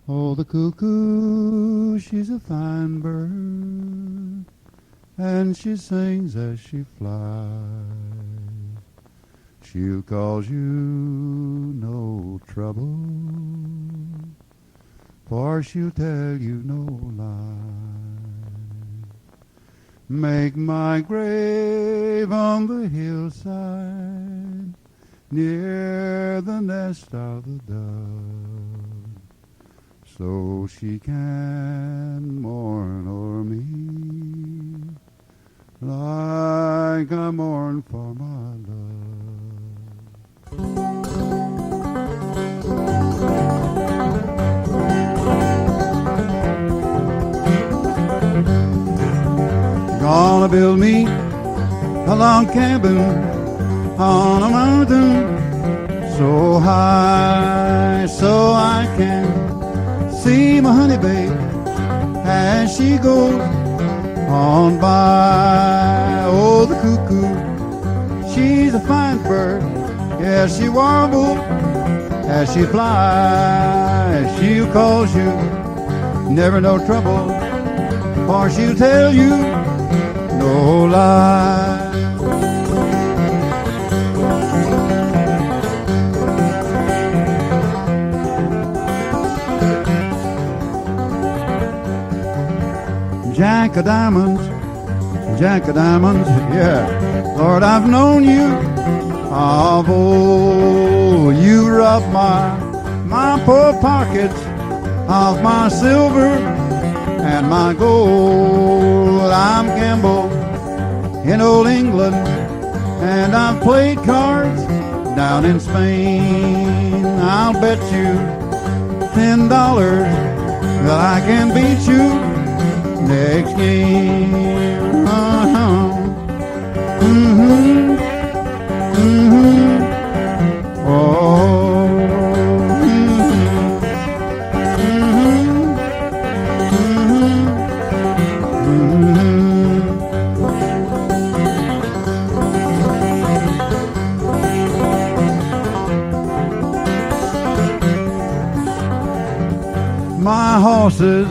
Oh, the cuckoo, she's a fine bird, and she sings as she flies. She'll cause you no trouble, for she'll tell you no lie. Make my grave on the hillside, near the nest of the dove, so she can mourn o'er me like I mourn for my love. Gonna build me a log cabin on a mountain so high, so I can see my honey babe as she goes on by. Oh, the cuckoo, she's a fine bird. Yes, she warbles as she flies. She'll cause you never no trouble, for she'll tell you no lie. Jack of diamonds, yeah. Lord, I've known you of old. You robbed my poor pockets of my silver and my gold. I'm Campbell in old England, and I've played cards down in Spain. I'll bet you $10 that I can beat you next game. Oh. My horses,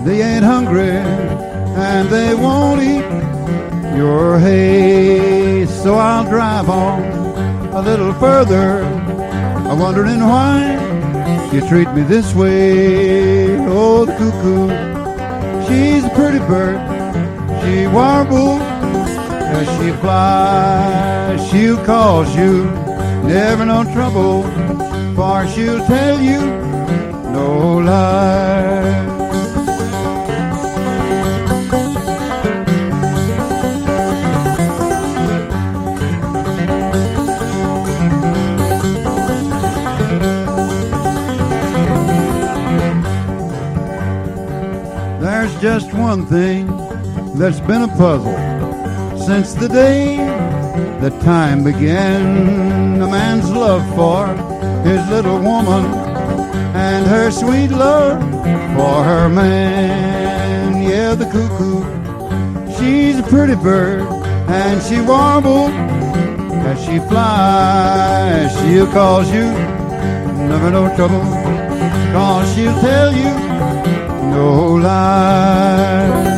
they ain't hungry, and they won't eat your hay, so I'll drive on a little further, wondering why you treat me this way. Oh, the cuckoo, she's a pretty bird. She warbles as she flies. She'll cause you never no trouble, for she'll tell you no lie. There's just one thing that's been a puzzle since the day that time began. A man's love for his little woman and her sweet love for her man. Yeah, the cuckoo, she's a pretty bird, and she warbles as she flies. She'll cause you never no trouble, 'cause she'll tell you no lie.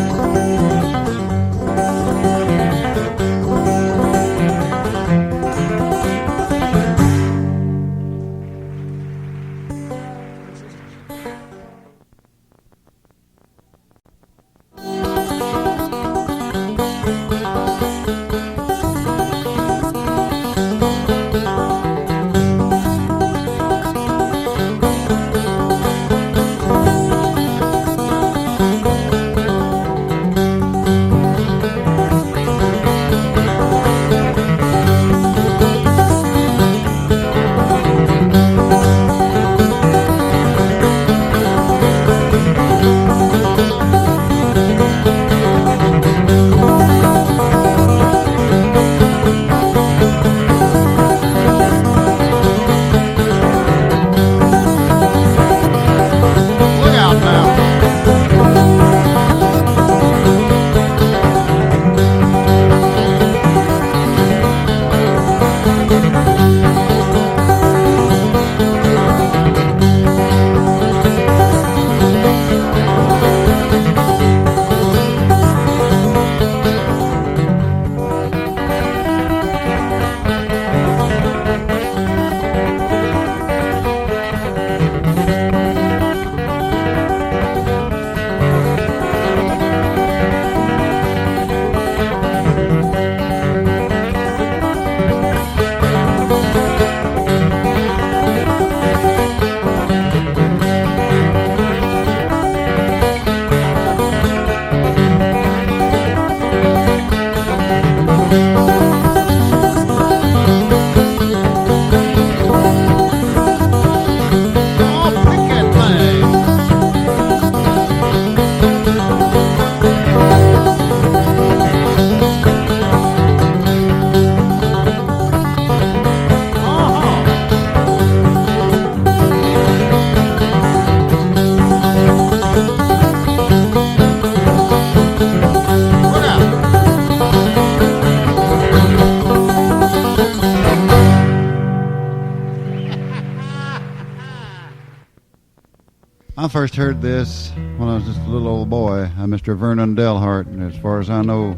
I first heard this when I was just a little old boy. Mr. Vernon Delhart, as far as I know,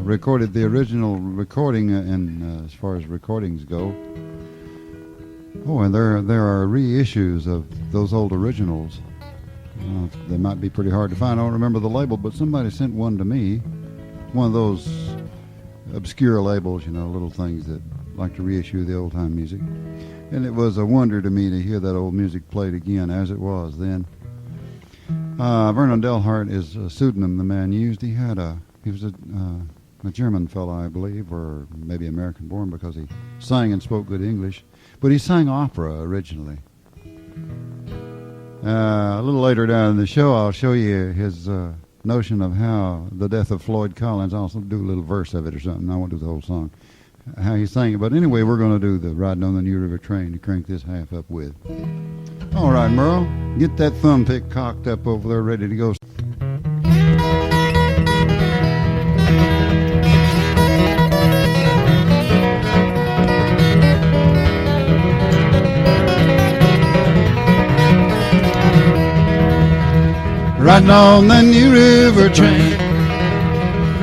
recorded the original recording, and as far as recordings go. Oh, and there are reissues of those old originals. They might be pretty hard to find. I don't remember the label, but somebody sent one to me. One of those obscure labels, you know, little things that like to reissue the old-time music. And it was a wonder to me to hear that old music played again as it was then. Vernon Delhart is a pseudonym the man used. He was a German fellow, I believe, or maybe American-born, because he sang and spoke good English. But he sang opera originally. A little later down in the show, I'll show you his notion of how the death of Floyd Collins. I'll also do a little verse of it or something. I won't do the whole song. How he sang it. But anyway, we're going to do the Riding on the New River Train to crank this half up with. All right, Merle, get that thumb pick cocked up over there, ready to go. Riding on the New River train,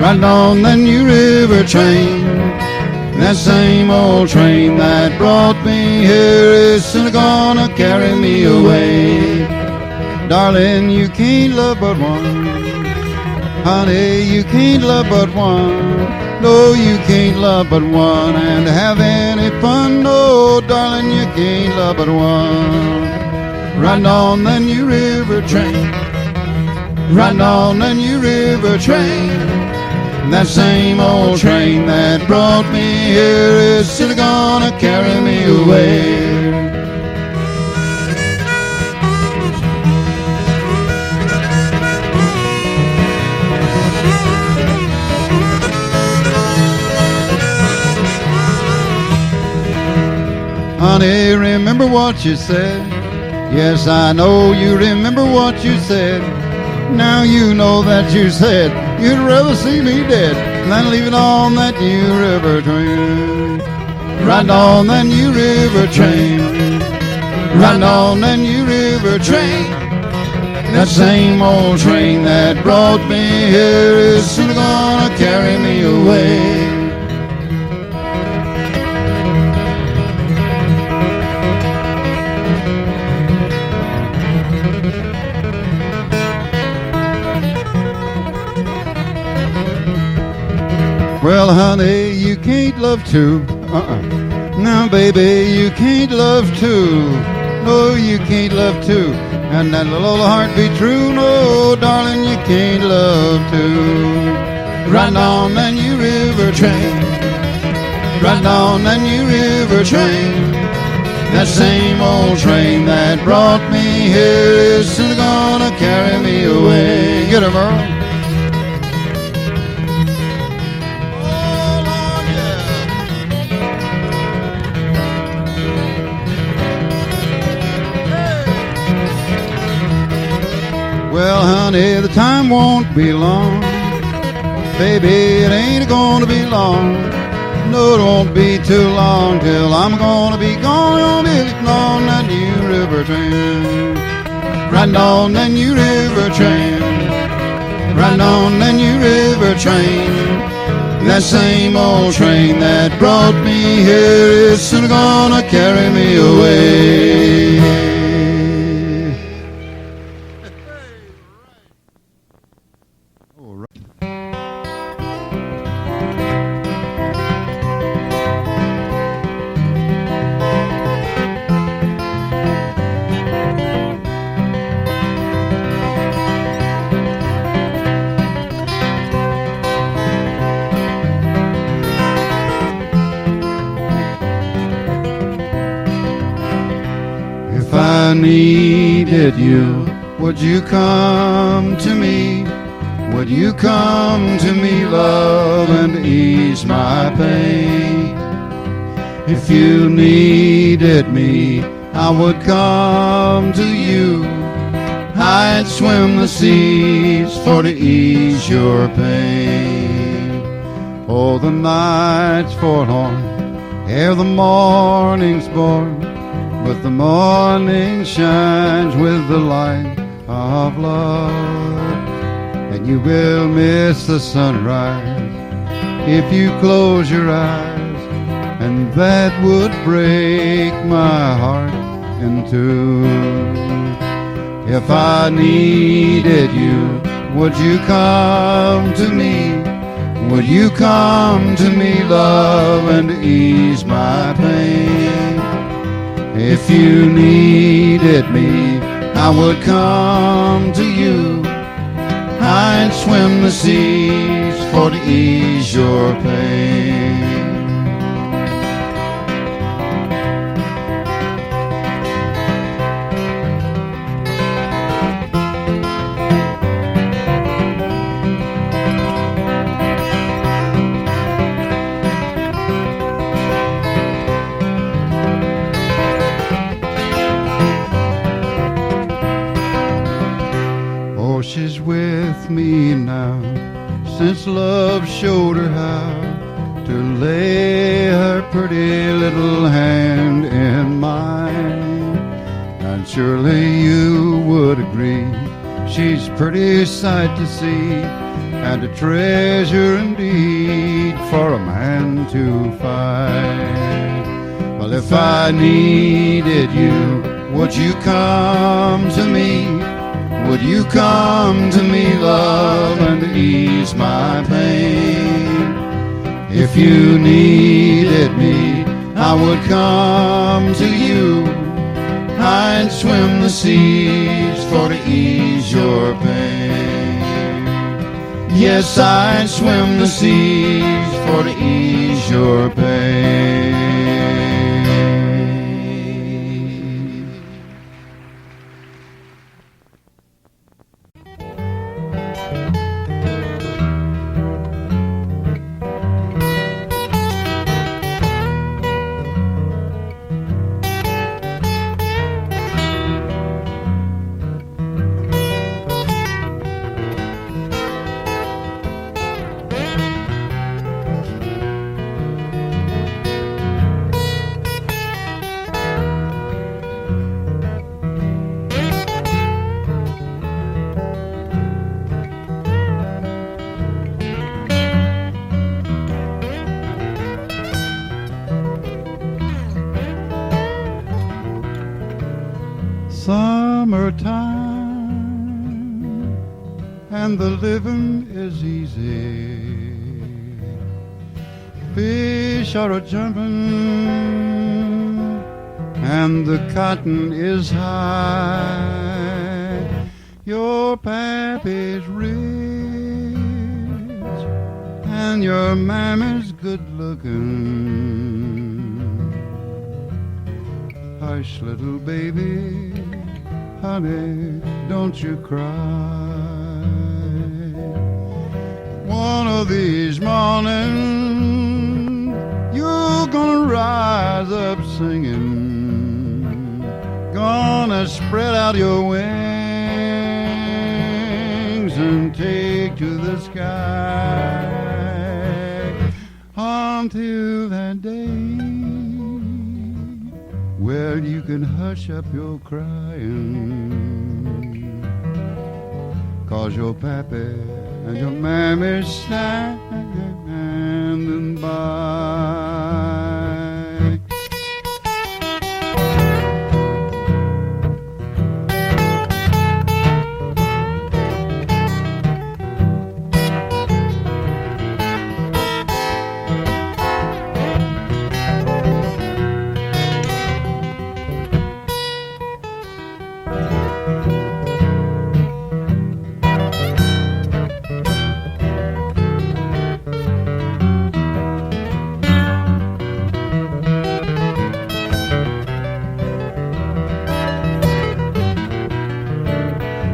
riding on the New River train. That same old train that brought me here is soon gonna carry me away. Darling, you can't love but one. Honey, you can't love but one. No, you can't love but one and have any fun. No, darling, you can't love but one. Riding on the New River train, riding on the New River train. That same old train that brought me here is still gonna carry me away. Honey, remember what you said. Yes, I know you remember what you said. Now you know that you said you'd rather see me dead than leaving on that New River train. Riding on that New River train, riding on that New River train. That same old train that brought me here is soon gonna carry me away. Well, honey, you can't love two. Now, baby, you can't love two. No, you can't love two. And that little old heart be true. No, darling, you can't love two. Riding on that New River train, riding on that New River train. That same old train that brought me here is soon gonna carry me away. Get her, Merle. Well, honey, the time won't be long. Baby, it ain't gonna be long. No, it won't be too long till I'm gonna be gone on that New River train. Riding on that New River train, riding on that New River train. That same old train that brought me here is soon gonna carry me away. If I needed you, would you come to me? Would you come to me, love, and ease my pain? If you needed me, I would come to you. I'd swim the seas for to ease your pain. Oh, the night's forlorn, ere the morning's born, but the morning shines with the light of love. And you will miss the sunrise if you close your eyes, and that would break my heart in two. If I needed you, would you come to me? Would you come to me, love, and ease my pain? If you needed me, I would come to you. I'd swim the seas for to ease your pain. She's with me now, since love showed her how to lay her pretty little hand in mine. And surely you would agree, she's a pretty sight to see, and a treasure indeed for a man to find. Well, if I needed you, would you come to me? Would you come to me, love, and ease my pain? If you needed me, I would come to you. I'd swim the seas for to ease your pain. Yes, I'd swim the seas for to ease your pain. Summertime, and the living is easy. Fish are a-jumping, and the cotton is high. Your pappy's rich, and your mammy's good-looking. Hush, little baby, honey, don't you cry. One of these mornings, you're gonna rise up singing, gonna spread out your wings and take to the sky. Until that day, well, you can hush up your crying, 'cause your pappy and your mammy standing by.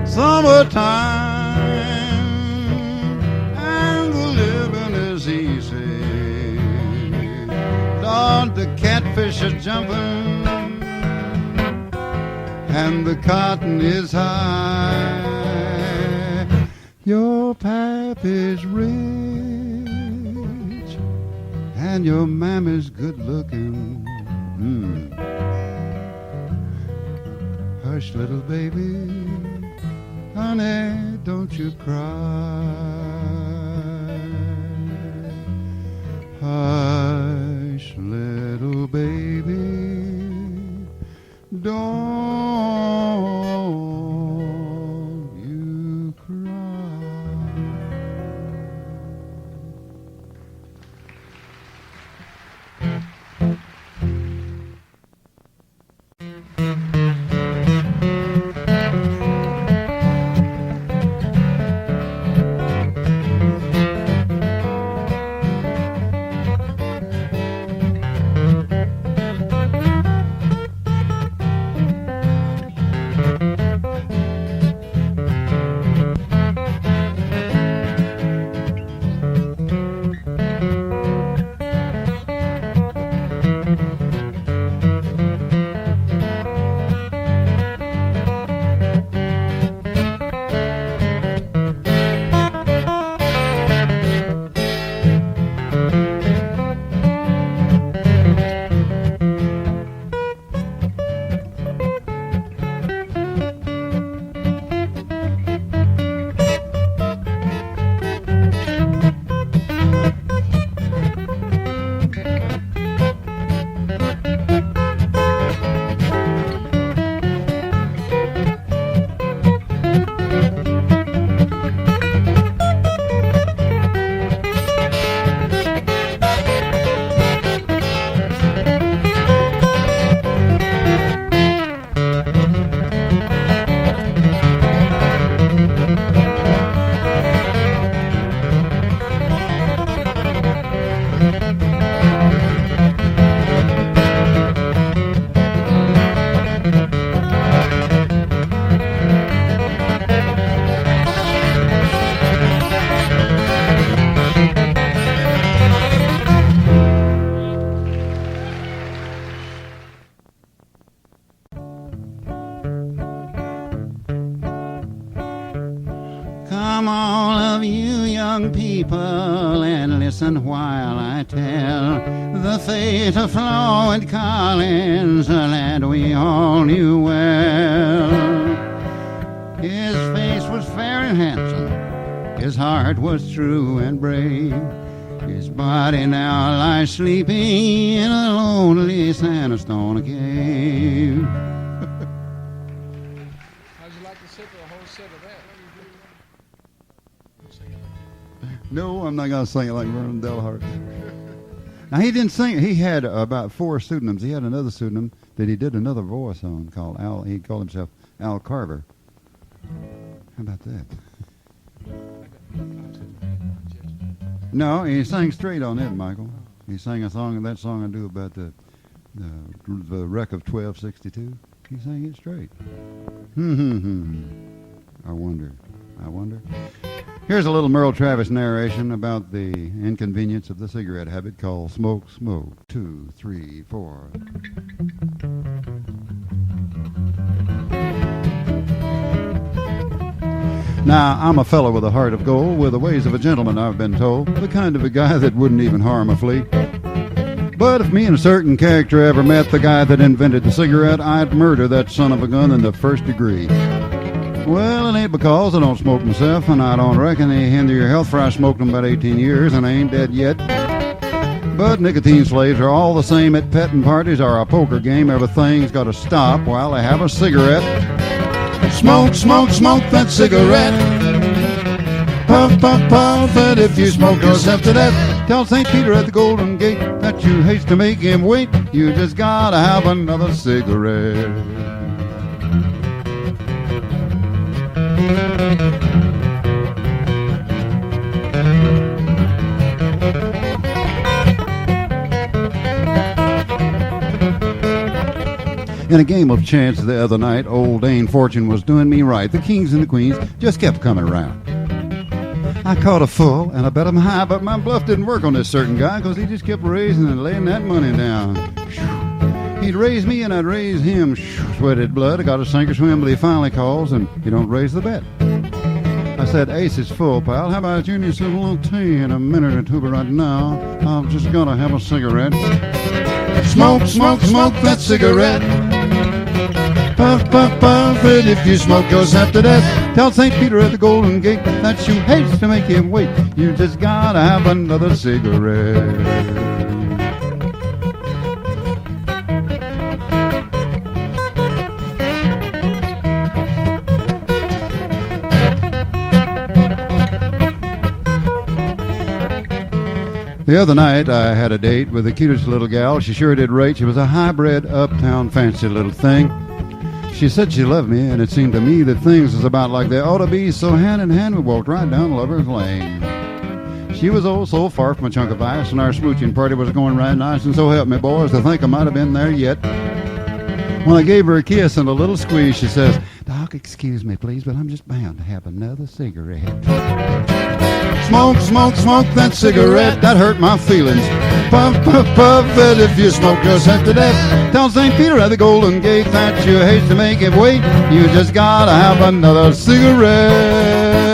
Summertime, and the living is easy. Lord, the catfish are jumping, and the cotton is high. Your pappy's rich, and your mammy's good looking. Hush, little baby, honey, don't you cry. Hush, little baby, don't you cry. Come all of you young people and listen while I tell the fate of Floyd Collins, a lad we all knew well. His face was fair and handsome, his heart was true and brave. His body now lies sleeping in a lonely sandstone cave. How'd you like to sit through a whole set of that? No, I'm not going to sing it like Vernon Delhart. Now, he didn't sing. He had about 4 pseudonyms. He had another pseudonym that he did another voice on called Al. He called himself Al Carver. How about that? No, he sang straight on it, Michael. He sang that song I do about the wreck of 1262. He sang it straight. I wonder. Here's a little Merle Travis narration about the inconvenience of the cigarette habit called Smoke, Smoke, 2, 3, 4. Now, I'm a fellow with a heart of gold, with the ways of a gentleman, I've been told, the kind of a guy that wouldn't even harm a flea. But if me and a certain character ever met the guy that invented the cigarette, I'd murder that son of a gun in the first degree. Well, it ain't because I don't smoke myself, and I don't reckon they hinder your health, for I smoked them about 18 years, and I ain't dead yet. But nicotine slaves are all the same at petting parties or a poker game. Everything's got to stop while they have a cigarette. Smoke, smoke, smoke that cigarette. Puff, puff, puff it if you smoke yourself to death. Tell St. Peter at the Golden Gate that you haste to make him wait. You just gotta have another cigarette. In a game of chance the other night, old Dame Fortune was doing me right. The kings and the queens just kept coming around. I caught a full and I bet him high, but my bluff didn't work on this certain guy because he just kept raising and laying that money down. He'd raise me and I'd raise him. Sweated blood, I got to sink or swim, but he finally calls and he don't raise the bet. I said, ace is full, pal. How about you? And he said, well, I'll tell you in a minute or two, but right now, I'm just gonna have a cigarette. Smoke, smoke, smoke that cigarette. Puff, puff, puff it if you smoke yourself to death. Tell St. Peter at the Golden Gate that you hate to make him wait. You just gotta have another cigarette. The other night, I had a date with the cutest little gal. She sure did rate. She was a high-bred, uptown, fancy little thing. She said she loved me, and it seemed to me that things was about like they ought to be, so hand in hand we walked right down Lover's Lane. She was oh so far from a chunk of ice, and our smooching party was going right nice, and so help me, boys, to think I might have been there yet. When I gave her a kiss and a little squeeze, she says, Doc, excuse me, please, but I'm just bound to have another cigarette. Smoke, smoke, smoke that cigarette, that hurt my feelings. Puff, puff, puff it if you smoke yourself to death. Tell St. Peter at the Golden Gate that you hate to make it wait. You just gotta have another cigarette.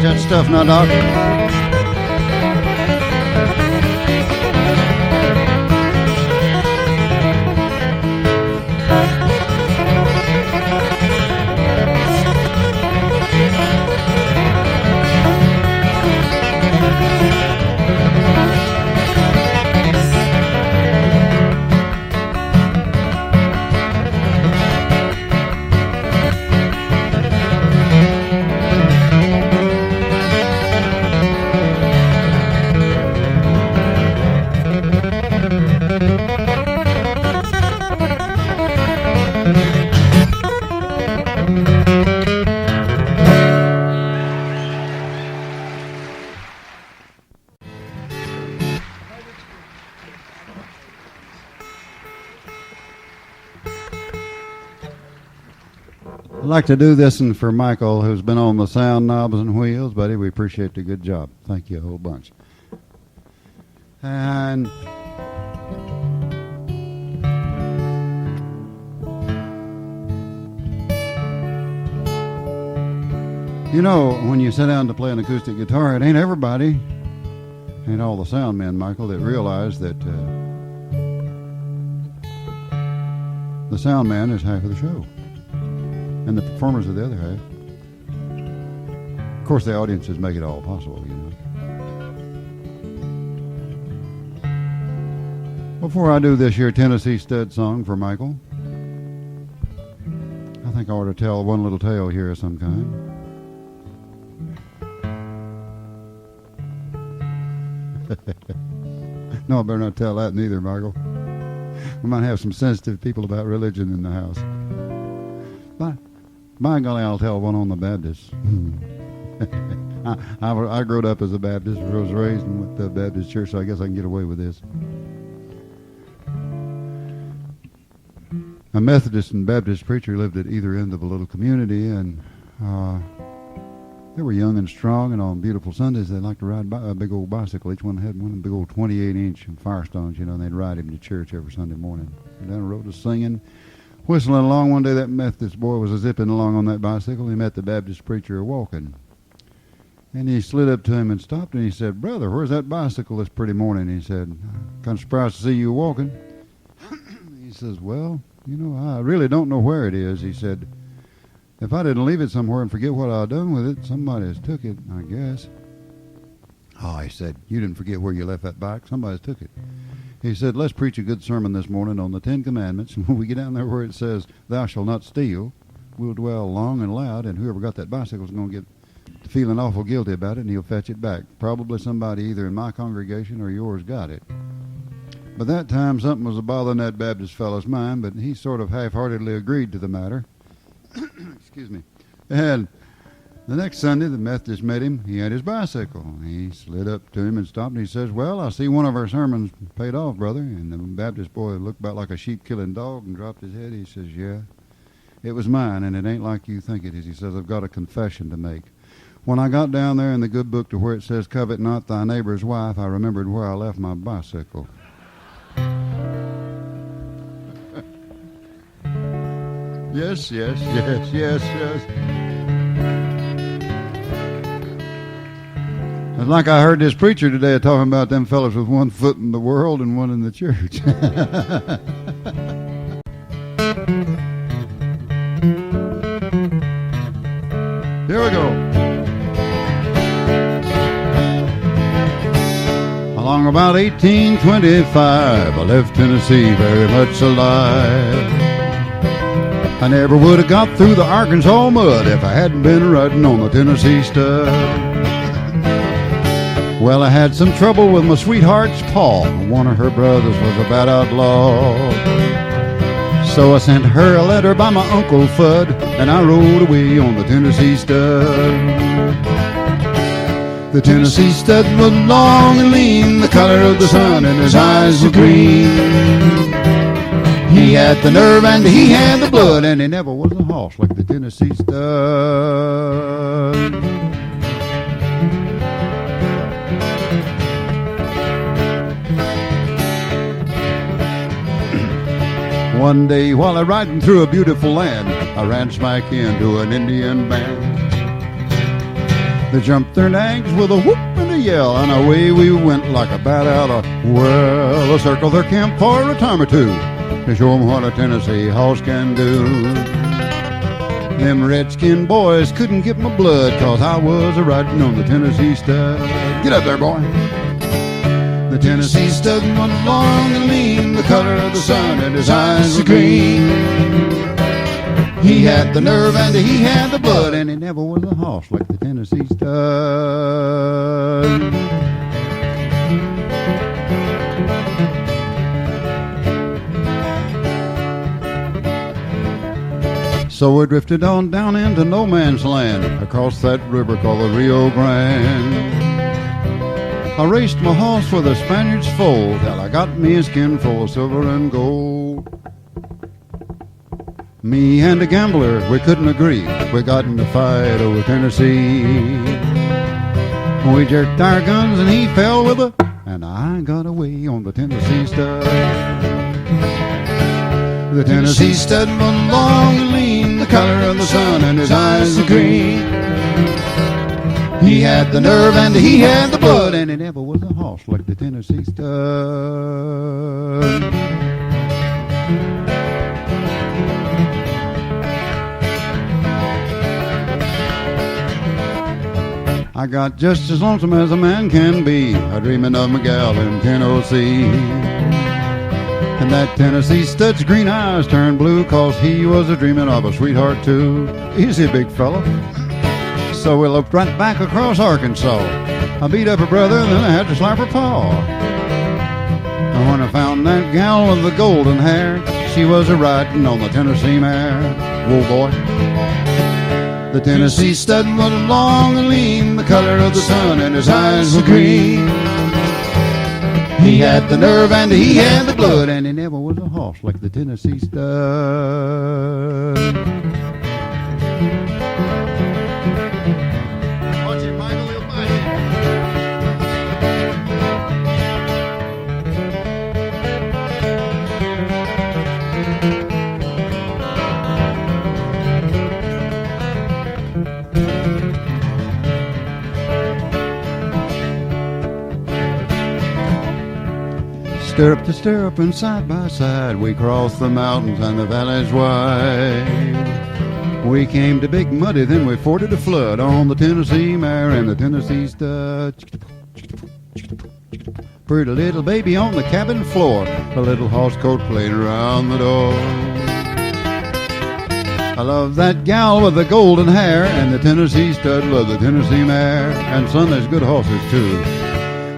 That stuff now, Doc. I'd like to do this one for Michael, who's been on the sound knobs and wheels. Buddy, we appreciate the good job. Thank you a whole bunch. And you know, when you sit down to play an acoustic guitar, it ain't everybody, ain't all the sound men, Michael, that realize that the sound man is half of the show. And the performers are the other half. Of course, the audiences make it all possible, you know. Before I do this here Tennessee stud song for Michael, I think I ought to tell one little tale here of some kind. No, I better not tell that neither, Michael. We might have some sensitive people about religion in the house. By golly, I'll tell one on the Baptists. I grew up as a Baptist, was raised with the Baptist church, so I guess I can get away with this. A Methodist and Baptist preacher lived at either end of a little community, and they were young and strong, and on beautiful Sundays they liked to ride a big old bicycle. Each one had one big old 28-inch Firestones, you know, and they'd ride him to church every Sunday morning. And down the road was singing, whistling along. One day that Methodist boy was zipping along on that bicycle. He met the Baptist preacher walking. And he slid up to him and stopped, and he said, "Brother, where's that bicycle this pretty morning?" He said, "Kind of surprised to see you walking." says, well, I really don't know where it is. He said, if I didn't leave it somewhere and forget what I'd done with it, somebody has took it, I guess. Oh, he said, you didn't forget where you left that bike. Somebody's took it. He said, let's preach a good sermon this morning on the Ten Commandments. And when we get down there where it says, thou shalt not steal, we'll dwell long and loud, and whoever got that bicycle is going to get feeling awful guilty about it, and he'll fetch it back. Probably somebody either in my congregation or yours got it. But that time something was bothering that Baptist fellow's mind, but he sort of half-heartedly agreed to the matter. Excuse me. And the next Sunday, the Methodist met him. He had his bicycle. He slid up to him and stopped, and he says, well, I see one of our sermons paid off, brother. And the Baptist boy looked about like a sheep-killing dog and dropped his head. He says, yeah, it was mine, and it ain't like you think it is. He says, I've got a confession to make. When I got down there in the good book to where it says, covet not thy neighbor's wife, I remembered where I left my bicycle. Yes. It's like I heard this preacher today talking about them fellas with one foot in the world and one in the church. Here we go. Along about 1825, I left Tennessee very much alive. I never would have got through the Arkansas mud if I hadn't been riding on the Tennessee stud. Well, I had some trouble with my sweetheart's paw. One of her brothers was a bad outlaw. So I sent her a letter by my Uncle Fudd, and I rode away on the Tennessee stud. The Tennessee stud was long and lean, the color of the sun, and his eyes were green. He had the nerve and he had the blood, and he never was a horse like the Tennessee stud. One day while I'm riding through a beautiful land, I ran smack into an Indian band. They jumped their nags with a whoop and a yell, and away we went like a bat out of well. I circled their camp for a time or two to show 'em what a Tennessee horse can do. Them redskin boys couldn't get my blood, 'cause I was a-riding on the Tennessee stud. Get up there, boy. The Tennessee stud was long and lean, the color of the sun, and his eyes were green. He had the nerve and he had the blood, and he never was a horse like the Tennessee stud. So we drifted on down into no man's land, across that river called the Rio Grande. I raced my horse for the Spaniard's foal, till I got me a skin full of silver and gold. Me and a gambler, we couldn't agree. We got in a fight over Tennessee. We jerked our guns and he fell with a, and I got away on the Tennessee stud. The Tennessee stud was long and lean, the color of the sun, and his eyes were green. He had the nerve and he had the blood, and he never was a horse like the Tennessee stud. I got just as lonesome as a man can be, a-dreaming of my gal in Tennessee. And that Tennessee stud's green eyes turned blue, 'cause he was a-dreaming of a sweetheart too. Easy, big fella. So we looked right back across Arkansas. I beat up her brother, then I had to slap her paw. And when I found that gal with the golden hair, she was a-riding on the Tennessee mare. Whoa, boy. The Tennessee stud was long and lean, the color of the sun, and his eyes were green. He had the nerve and he had the blood, and he never was a horse like the Tennessee stud. Watch it, Michael, he'll bite it. Stirrup to stirrup and side by side, we crossed the mountains and the valleys wide. We came to Big Muddy, then we forded a flood on the Tennessee mare and the Tennessee stud. Pretty little baby on the cabin floor, a little horse coat playing around the door. I love that gal with the golden hair and the Tennessee stud with the Tennessee mare. And son, there's good horses too.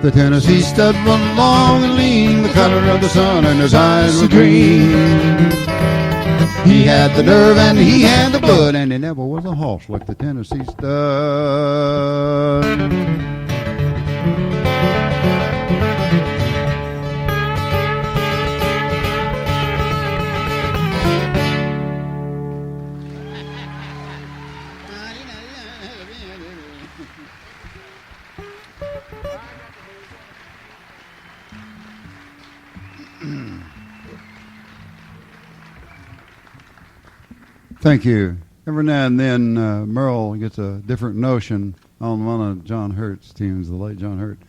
The Tennessee stud was long and lean, the color of the sun, and his eyes were green. He had the nerve and he had the blood, and he never was a horse like the Tennessee stud. Thank you. Every now and then, Merle gets a different notion on one of John Hurt's tunes. The late John Hurt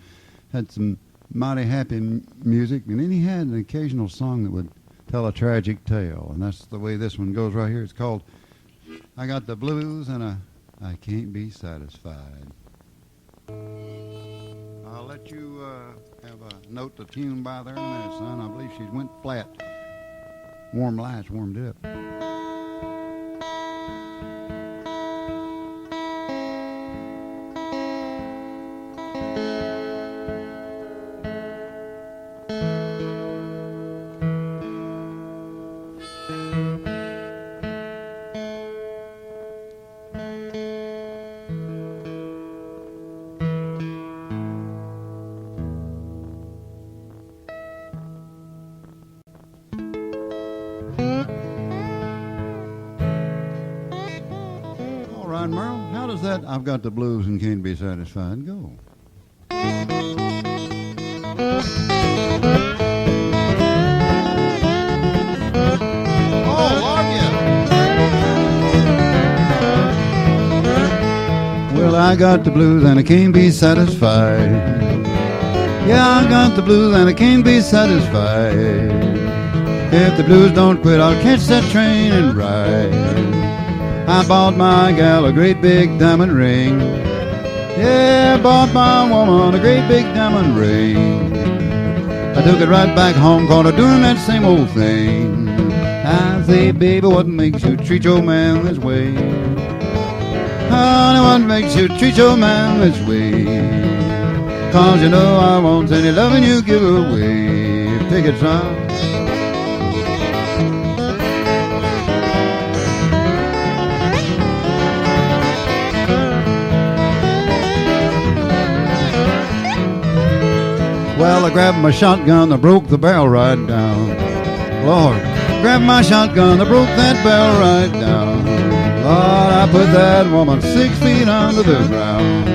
had some mighty happy music, and then he had an occasional song that would tell a tragic tale, and that's the way this one goes right here. It's called I Got the Blues and I Can't Be Satisfied. I'll let you have a note to tune by there in a minute, son. I believe she's went flat. Warm lights warmed it up. Merle, how does that I've got the blues and can't be satisfied go? Oh, Lord, yeah. Well, I got the blues and I can't be satisfied. Yeah, I got the blues and I can't be satisfied. If the blues don't quit, I'll catch that train and ride. I bought my gal a great big diamond ring. Yeah, I bought my woman a great big diamond ring. I took it right back home, caught her doing that same old thing. I say, baby, what makes you treat your man this way? Honey, what makes you treat your man this way? 'Cause you know I won't any loving you give away. Take it, son. Well, I grabbed my shotgun, I broke the barrel right down. Lord, grabbed my shotgun, I broke that barrel right down. Lord, I put that woman 6 feet under the ground.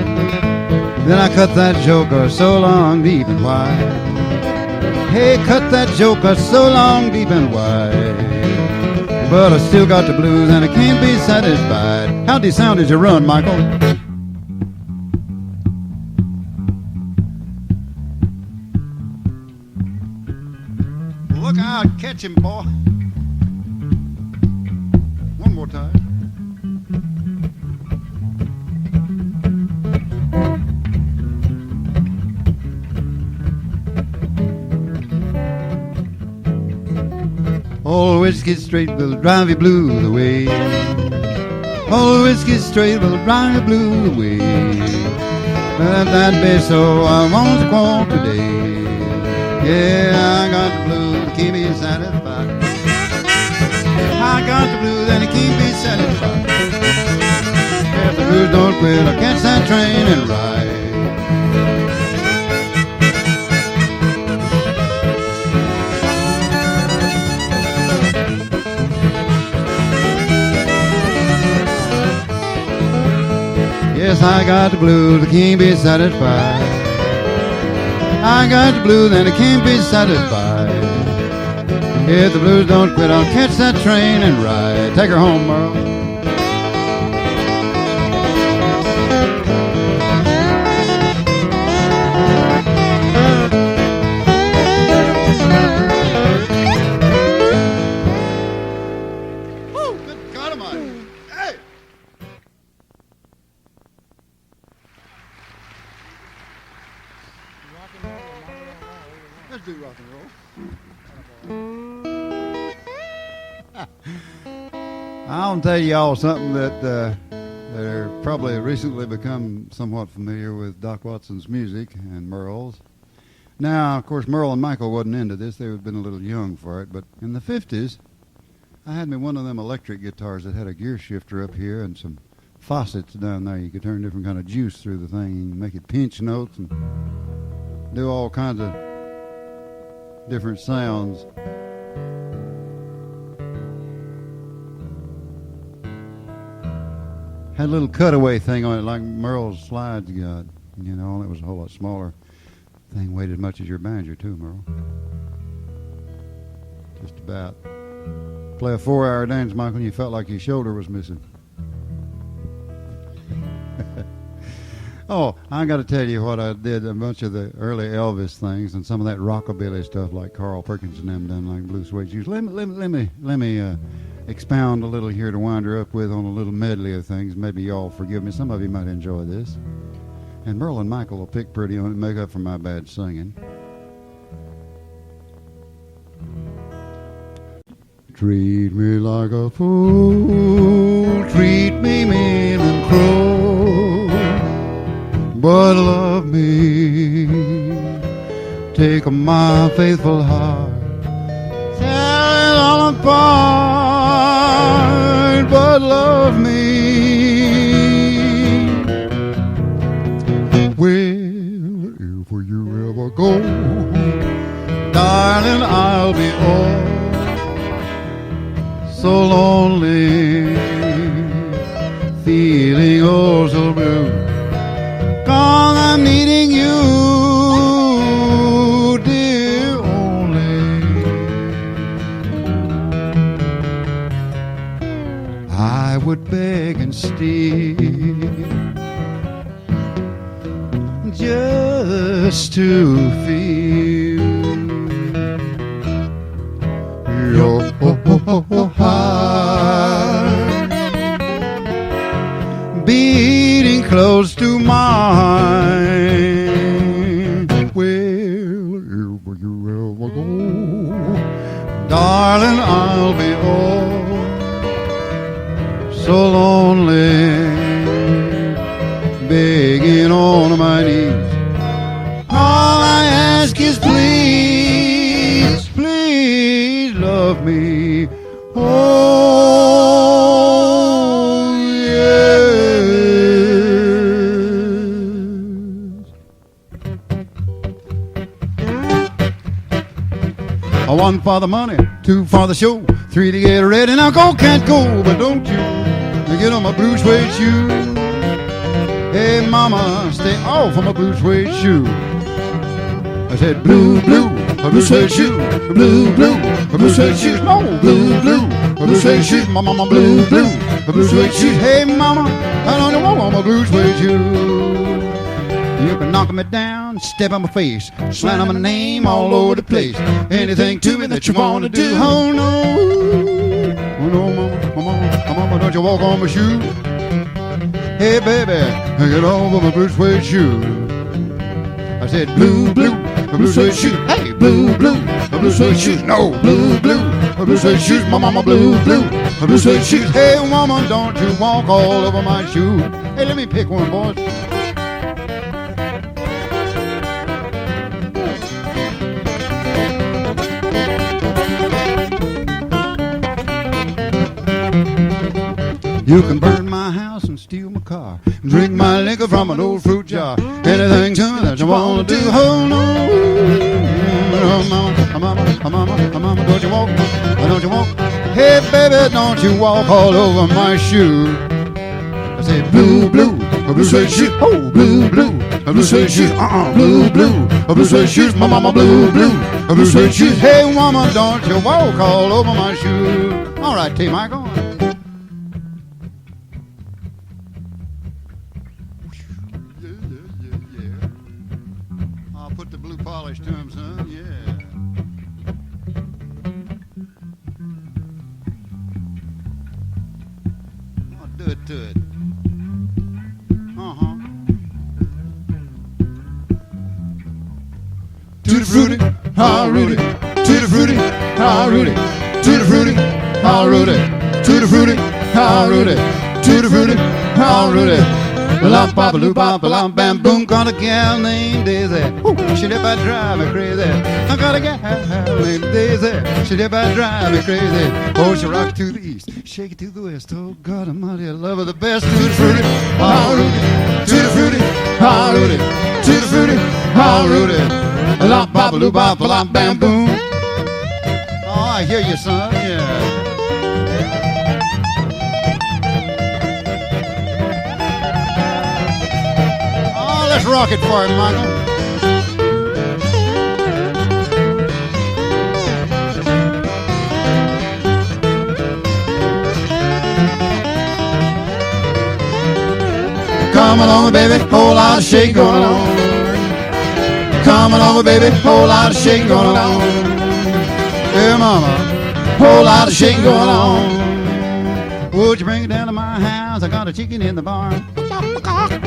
Then I cut that joker so long, deep and wide. Hey, cut that joker so long, deep and wide. But I still got the blues and I can't be satisfied. How'd he sound as you run, Michael? Look out, catch him, boy. One more time. Old whiskey straight will drive you blues away. Old whiskey straight will drive you blues away. But if that be so, I want to quote today. Yeah, I got the blues, can't be satisfied. I got the blues and I can't be satisfied. If the blues don't quit, I'll catch that train and ride. Yes, I got the blues, I can't be satisfied. I got the blues and I can't be satisfied. If the blues don't quit, I'll catch that train and ride. Take her home, Merle. I'll tell y'all something that they're probably recently become somewhat familiar with Doc Watson's music and Merle's. Now, of course, Merle and Michael wasn't into this. They had been a little young for it. But in the 50s, I had me one of them electric guitars that had a gear shifter up here and some faucets down there. You could turn different kind of juice through the thing and make it pinch notes and do all kinds of different sounds. Had a little cutaway thing on it like Merle's slides got, you know, and it was a whole lot smaller. Thing weighed as much as your banjo too, Merle. Just about. Play a 4-hour dance, Michael, and you felt like your shoulder was missing. Oh, I got to tell you what I did. A bunch of the early Elvis things and some of that rockabilly stuff like Carl Perkins and them done, like Blue Suede Shoes. Let me expound a little here to wind her up with on a little medley of things. Maybe y'all forgive me. Some of you might enjoy this. And Merle and Michael will pick pretty on it and make up for my bad singing. Treat me like a fool, treat me mean and cruel, but love me, take my faithful heart, tear it all apart, but love me. Well, if you ever go, darling, I'll be all so lonely, feeling oh so blue, 'cause I'm needing you, dear, only. I would beg and steal just to feel your heart beating close to mine. Well, if you ever go, darling, I'll be all so lonely, begging on my knees. All I ask is please, please love me. Oh, yes. One for the money, two for the show, three to get ready. Now go, can't go, but don't you get on my blue suede shoe. Hey, mama, stay off of my blue suede shoe. I said blue, blue, a blue suede shoe, blue, blue, a blue suede shoes, no, blue, blue, a blue suede shoes, my mama, blue, blue, a blue suede shoes. Hey, mama, I don't want my blue suede shoes. You can knock me down, step on my face, slam my name all over the place. Anything to me that you want to do, oh no, mama, don't you walk on my shoe. Hey, baby, get over my blue suede shoe. I said blue, blue, a blue suede shoe. Hey, blue, blue, a blue suede shoes. No, blue, blue, a blue suede shoes. My mama, blue, blue, a blue suede shoes. Hey, woman, don't you walk all over my shoe. Hey, let me pick one, boys. You can burn my house and steal my car, drink my liquor from an old fruit jar. Anything to me that you want to do, oh no. Mama, don't you walk, don't you walk. Hey, baby, don't you walk all over my shoe. I say blue, blue, a blue suede shoe. Oh, blue, blue, a blue suede shoes. Blue, blue, a blue suede shoes. My mama, blue, blue, a blue suede shoes. Hey, woman, don't you walk all over my shoe. All right, T. Michael. Polish to him, son, yeah. I'll do it to it. Tutti Frutti, ah Rudy, Tutti Frutti, ah Rudy, Tutti Frutti, all Rudy. Tutti Frutti, all Rudy. Tutti Frutti, all Rudy. Lop bop loop bop lop bam boom. Got a gal named Daisy. She did about drive me crazy. I got a gal named Daisy. She did about drive me crazy. Oh, she rock to the east, shake it to the west. Oh God Almighty, I love her the best. Tutti Frutti, all Rudy. Tutti Frutti, all Rudy. Tutti Frutti, all Rudy. Lop bop loop bop lop bam boom. Oh, I hear you, son. Yeah. Let's rock it for him, Michael. Come along, baby, whole lot of shake going on. Come along, baby, whole lot of shake going on. Hey, mama, whole lot of shake going on. Would you bring it down to my house? I got a chicken in the barn.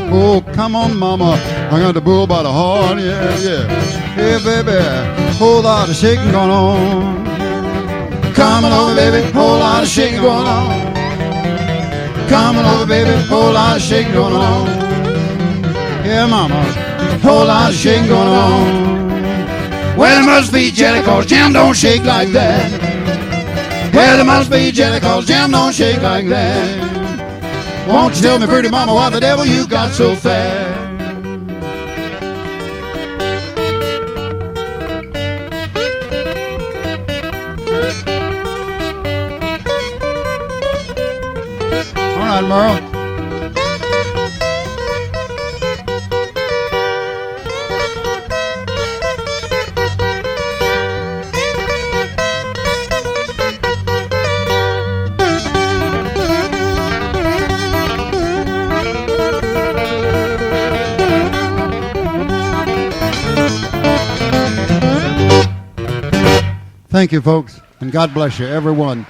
Oh, come on, mama. I got the bull by the horn, yeah, yeah. Yeah, baby, whole lot of shaking going on. Coming over, baby, whole lot of shaking going on. Coming over, baby, whole lot of shaking going on. Yeah, mama, whole lot of shaking going on. Well, it must be jelly, cause jam don't shake like that. Well, it must be jelly, cause jam don't shake like that. Won't you tell me, pretty mama, why the devil you got so fat? All right, Merle. Thank you, folks, and God bless you, everyone.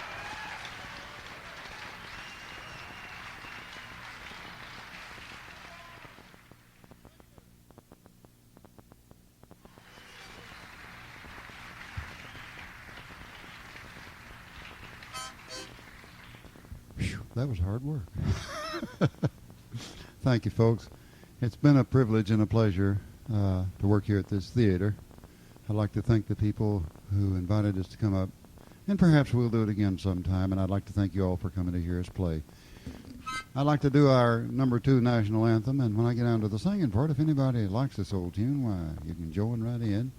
Whew, that was hard work. Thank you, folks. It's been a privilege and a pleasure to work here at this theater. I'd like to thank the people who invited us to come up, and perhaps we'll do it again sometime, and I'd like to thank you all for coming to hear us play. I'd like to do our #2 national anthem, and when I get down to the singing part, if anybody likes this old tune, why, you can join right in,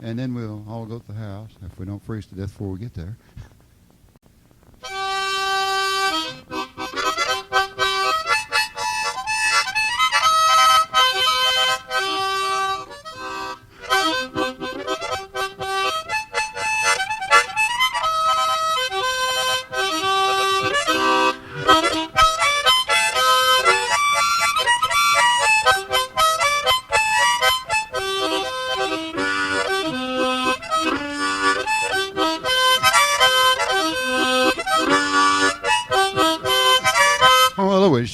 and then we'll all go to the house if we don't freeze to death before we get there.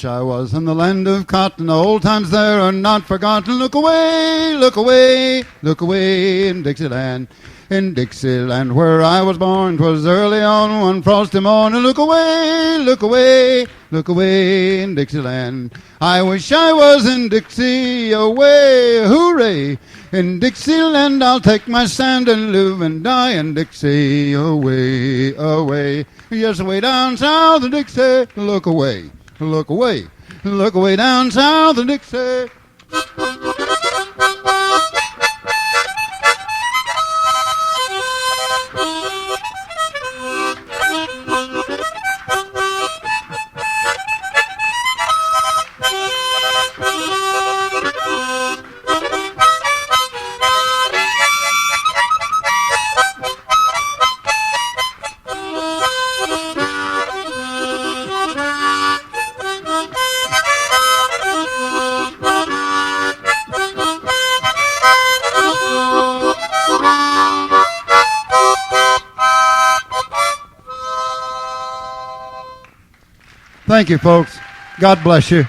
I was in the land of cotton, the old times there are not forgotten. Look away, look away, look away in Dixie Land. In Dixie Land where I was born, 'twas early on one frosty morn. Look away, look away, look away in Dixie Land. I wish I was in Dixie, away, hooray. In Dixie Land I'll take my stand and live and die in Dixie, away, away. Yes, away down south in Dixie, look away. Look away, look away down south of Dixie. Thank you, folks. God bless you.